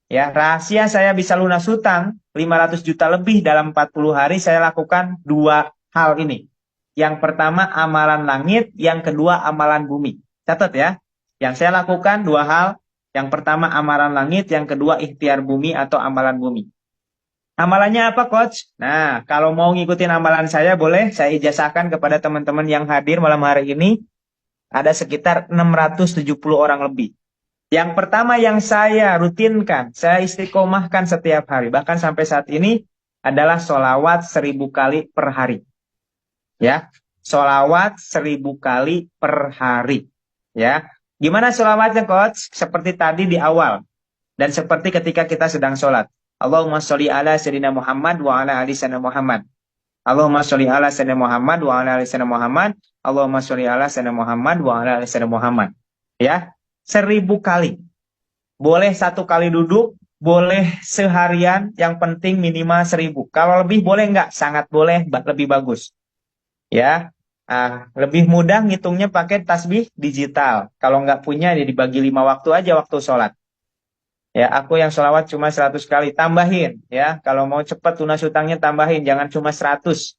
Ya, rahasia saya bisa lunas hutang 500 juta lebih dalam 40 hari, saya lakukan dua hal ini. Yang pertama amalan langit, yang kedua amalan bumi. Catat ya. Yang saya lakukan dua hal. Yang pertama amalan langit, yang kedua ikhtiar bumi atau amalan bumi. Amalannya apa, Coach? Nah, kalau mau ngikutin amalan saya, boleh saya ijazahkan kepada teman-teman yang hadir malam hari ini. Ada sekitar 670 orang lebih. Yang pertama yang saya rutinkan, saya istiqomahkan setiap hari, bahkan sampai saat ini, adalah sholawat 1000 kali per hari. Ya, sholawat 1000 kali per hari. Ya, gimana sholawatnya, Coach? Seperti tadi di awal, dan seperti ketika kita sedang sholat. Allahumma sholli ala sayyidina Muhammad wa ala ali sayyidina Muhammad. Allahumma sholli ala sayyidina Muhammad wa ala ali sayyidina Muhammad. Allahumma sholli ala sayyidina Muhammad wa ala ali sayyidina Muhammad. Ya, 1000 kali. Boleh 1 kali duduk, boleh seharian, yang penting minimal 1000. Kalau lebih boleh nggak? Sangat boleh, lebih bagus. Ya, lebih mudah ngitungnya pakai tasbih digital. Kalau nggak punya, ya dibagi 5 waktu aja waktu sholat. Ya, aku yang sholawat cuma 100 kali, tambahin. Ya, kalau mau cepat lunas hutangnya tambahin, jangan cuma 100.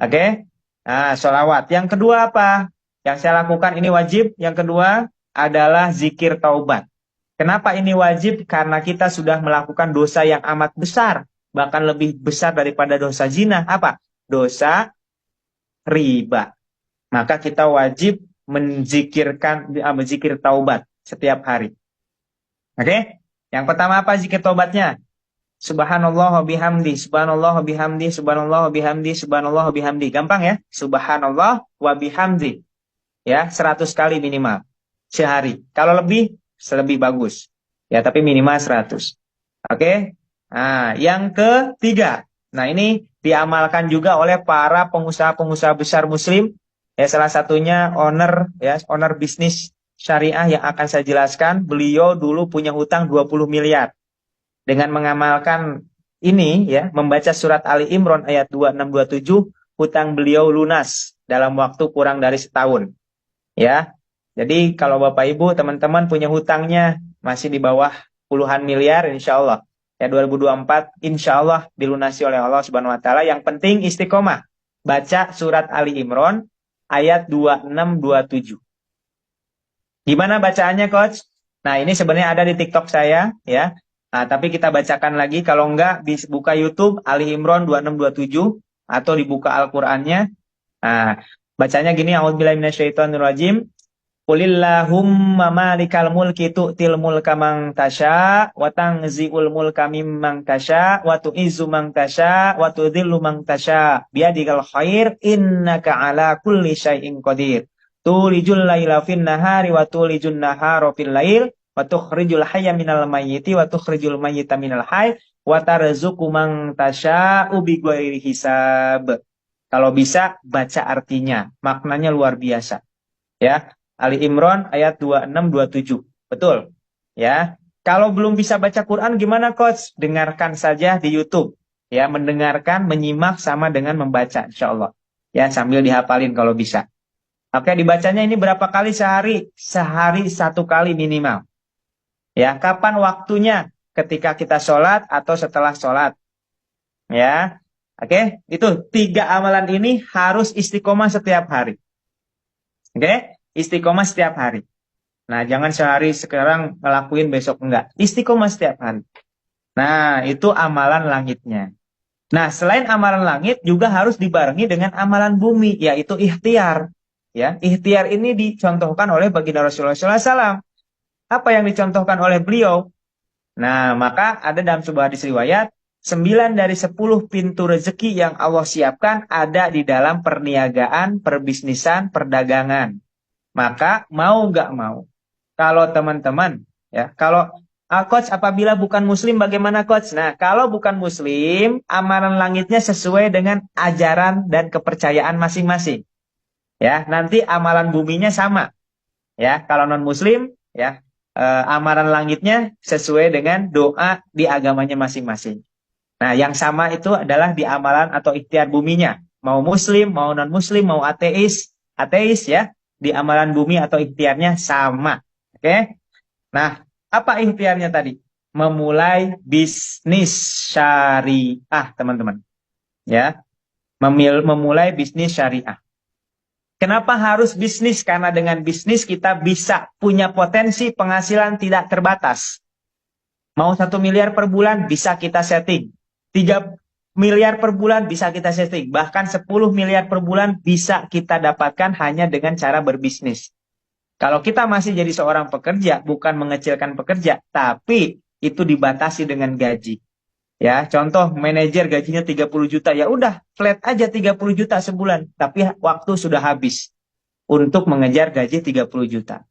Oke? Nah, sholawat. Yang kedua apa? Yang saya lakukan ini wajib. Yang kedua adalah zikir taubat. Kenapa ini wajib? Karena kita sudah melakukan dosa yang amat besar. Bahkan lebih besar daripada dosa zina. Apa? Dosa riba. Maka kita wajib menzikir taubat setiap hari. Oke? Yang pertama apa zikir taubatnya? Subhanallah wa bihamdi, subhanallah wa bihamdi, subhanallah wa bihamdi, subhanallah wa bihamdi. Gampang ya? Subhanallah wa bihamdi. Ya, 100 kali minimal sehari. Kalau lebih, lebih bagus. Ya, tapi minimal 100. Oke? Nah, yang ketiga. Nah, ini diamalkan juga oleh para pengusaha-pengusaha besar muslim. Ya, salah satunya owner bisnis syariah yang akan saya jelaskan. Beliau dulu punya hutang 20 miliar. Dengan mengamalkan ini, ya, membaca surat Ali Imran ayat 2627, hutang beliau lunas dalam waktu kurang dari setahun. Ya, jadi kalau Bapak Ibu, teman-teman punya hutangnya masih di bawah puluhan miliar, insya Allah. Ya, 2024, insya Allah dilunasi oleh Allah Subhanahu Wa Taala. Yang penting istiqomah. Baca surat Ali Imran ayat 2627. Gimana bacaannya, Coach? Nah, ini sebenarnya ada di TikTok saya, ya. Nah, tapi kita bacakan lagi. Kalau enggak, buka YouTube Ali Imran 2627 atau dibuka Al-Qur'annya. Nah, bacanya gini, a'udzubillahi minasyaitonirrajim. Qulillahumma malikal mulki tu'til mulka man tasya wa tanzi'ul mulka mimman tasya wa tu'izzu man tasya wa tudhillu man tasya biyadikal khair innaka ala kulli syai'in qadir. Tulijul laila fin nahari wa tulijun nahara fil lail wa tukhrijul hayya minal mayyiti wa tukhrijul mayyita minal hayy wa tarzuqu man tasya'u bighairi hisab. Kalau bisa baca artinya, maknanya luar biasa. Ya, Ali Imran ayat 2627. Betul. Ya. Kalau belum bisa baca Quran gimana, Coach? Dengarkan saja di YouTube. Ya, mendengarkan, menyimak sama dengan membaca, insyaallah. Ya, sambil dihafalin kalau bisa. Oke, dibacanya ini berapa kali sehari? Sehari 1 kali minimal. Ya, kapan waktunya? Ketika kita sholat atau setelah sholat. Ya, oke. Itu 3 amalan ini harus istiqomah setiap hari. Oke, istiqomah setiap hari. Nah, jangan sehari sekarang ngelakuin besok enggak. Istiqomah setiap hari. Nah, itu amalan langitnya. Nah, selain amalan langit juga harus dibarengi dengan amalan bumi, yaitu ikhtiar. Ya, ikhtiar ini dicontohkan oleh baginda Rasulullah SAW. Apa yang dicontohkan oleh beliau? Nah, maka ada dalam sebuah hadis riwayat, 9 dari 10 pintu rezeki yang Allah siapkan ada di dalam perniagaan, perbisnisan, perdagangan. Maka mau nggak mau, kalau teman-teman, ya, kalau Coach apabila bukan muslim bagaimana, Coach? Nah, kalau bukan muslim, amalan langitnya sesuai dengan ajaran dan kepercayaan masing-masing. Ya, nanti amalan buminya sama. Ya, kalau non muslim, ya, amalan langitnya sesuai dengan doa di agamanya masing-masing. Nah, yang sama itu adalah di amalan atau ikhtiar buminya. Mau muslim, mau non muslim, mau ateis ya, di amalan bumi atau ikhtiarnya sama. Oke? Nah, apa ikhtiarnya tadi? memulai bisnis syariah, teman-teman. Ya, memulai bisnis syariah. Kenapa harus bisnis? Karena dengan bisnis kita bisa punya potensi penghasilan tidak terbatas. Mau 1 miliar per bulan bisa kita setting. 3 miliar per bulan bisa kita setting. Bahkan 10 miliar per bulan bisa kita dapatkan hanya dengan cara berbisnis. Kalau kita masih jadi seorang pekerja, bukan mengecilkan pekerja, tapi itu dibatasi dengan gaji. Ya, contoh manajer gajinya 30 juta, ya udah flat aja 30 juta sebulan, tapi waktu sudah habis untuk mengejar gaji 30 juta.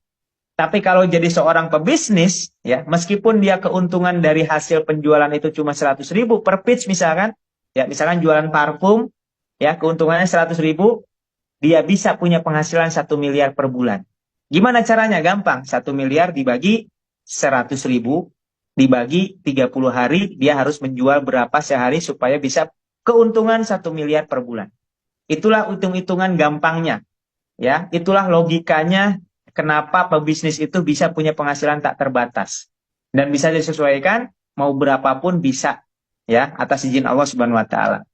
Tapi kalau jadi seorang pebisnis, ya, meskipun dia keuntungan dari hasil penjualan itu cuma 100 ribu per pitch misalkan, ya misalkan jualan parfum, ya keuntungannya 100 ribu, dia bisa punya penghasilan 1 miliar per bulan. Gimana caranya? Gampang, 1 miliar dibagi 100 ribu, dibagi 30 hari, dia harus menjual berapa sehari supaya bisa keuntungan 1 miliar per bulan. Itulah hitung-hitungan gampangnya. Ya, itulah logikanya kenapa pebisnis itu bisa punya penghasilan tak terbatas. Dan bisa disesuaikan, mau berapapun bisa. Ya, atas izin Allah Subhanahu wa taala.